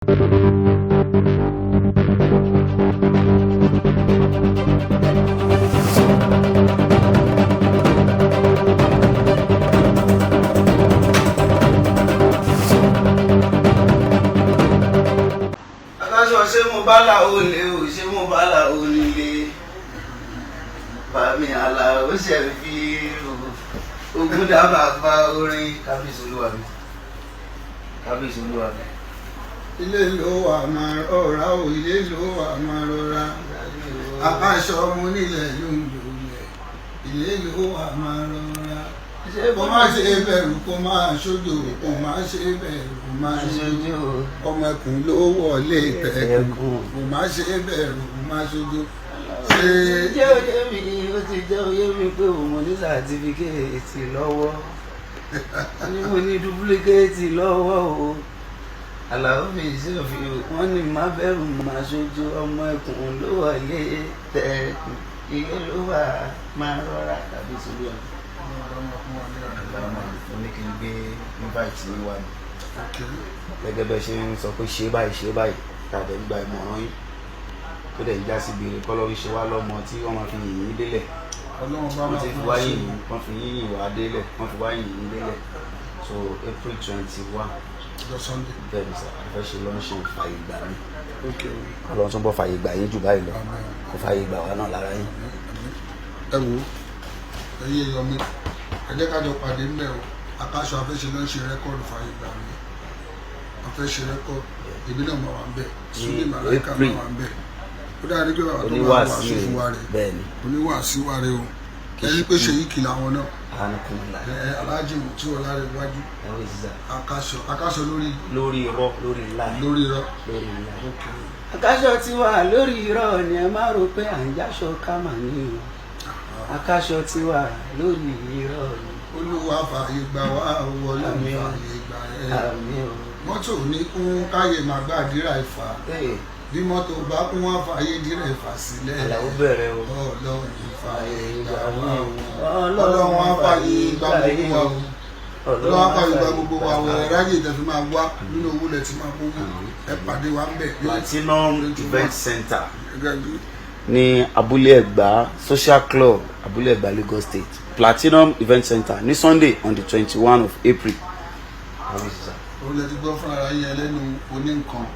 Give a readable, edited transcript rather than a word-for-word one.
Ṣé mo bá Alao lé o, ṣé mo bá Alao nílé? Bàmí Alao Sefiu ogun dábàá bá orin kábíyèsí olúwa mi. Kábíyèsí olúwa mi. Ilé ló wà máa rọra o, ilé ló wà máa rọra. Aṣọ mo nílẹ̀ ló ń lò lẹ̀. Ilé ló wà máa rọra. Kó má ṣe bẹ̀rù, kó má ṣojo, kó má ṣe bẹ̀rù, kó má ṣojo. Ọmọ ẹkùn ló wọlé ìtẹ̀kùn, kó má ṣe bẹ̀rù, kó má ṣojo. Jẹ́ oyé mi, ó ti jẹ́ oyé mi pé mo ní sàtífíkẹ́ẹ̀tì lọ́wọ́. Mo ní dúpúlíkéètì lọ́wọ́ o. Alao Sefiu wọ́n ní má bẹ̀rù, má ṣojo. Ọmọ ẹkùn ló wọlé ìtẹ̀kùn, ilé ló wà máa rọra tàbí sílùú. Mo ní kí n gbé invite ní wa ni gẹ́gẹ́ bẹ́ẹ̀ ṣe ń sọ pé ṣe báyìí tàbí gba ìmọ̀ràn yín tó dẹ̀ já síbi kọ́lọ́run ṣe wá lọ́mọ tí wọ́n máa fi yìnyín délẹ̀ wọ́n ti fi wá yìnyín wọ́n fi yìnyín wá délẹ̀ wọ́n fi wá yìnyín délẹ̀ so April 21 bẹ́ẹ̀ ni sà fẹ́ ṣe lọ́nṣẹ́ fàyè gbà mí Ọlọ́run tún bọ́ fàyè gbà yín jù báyìí lọ kó fàyè gbà wá náà lára yín. Ẹ wo ẹyẹ yọmí ẹ jẹ́ ká jọ pàdé ńbẹ̀ o. Akasho afẹ́ṣe ló ń ṣe rẹ́kọ́ọ̀dù fàyè gbà mí, afẹ́ṣe rẹ́kọ́ọ̀dù èmi náà máa wà ń bẹ̀, Súlè MALAIKA máa wà ń bẹ̀. Ó dáadé pé bàbá tó máa wà sí fún wa rẹ̀ oníwàásí wa rẹ̀ o. Ẹni pé ṣe yìí kìlà àwọn náà Alhaji Mutiu Akasho Akasho lórí irọ́ lórí irọ́. Akasho ti wà lórí irọ́ ni ẹ má rò pé à ń jáṣọ ká mà ní o. Akasho ti wà lórí irọ́ ni. Olúwa fààyè gbà wá wọlé fààyè gbà ẹ. Mọ́tò ní kún káyè máa gbà dírà ìfà. Bí mọ́tò bá kún wá fààyè dírà ìfà sílẹ̀. Alao bẹ̀rẹ̀ o. Ọlọ́run fààyè gbà wá o. Ọlọ́run á fààyè gbà gbogbo wa o. Ọlọ́run á fààyè gbà gbogbo wa o. Ẹ ráyè tẹ̀fí máa wá nínú owó lẹ̀ tí máa gbogbo. Ẹ pàdé wa ń bẹ̀. Platinum Event Center ní Abúlé Ẹ̀gbá Social Club Abúlé Ẹ̀gbá Lagos State. Platinum Event Center ní Sunday on the 21 of April. Ó lè ti gbọ́ fún ara yín ẹlẹ́nu oní nǹkan.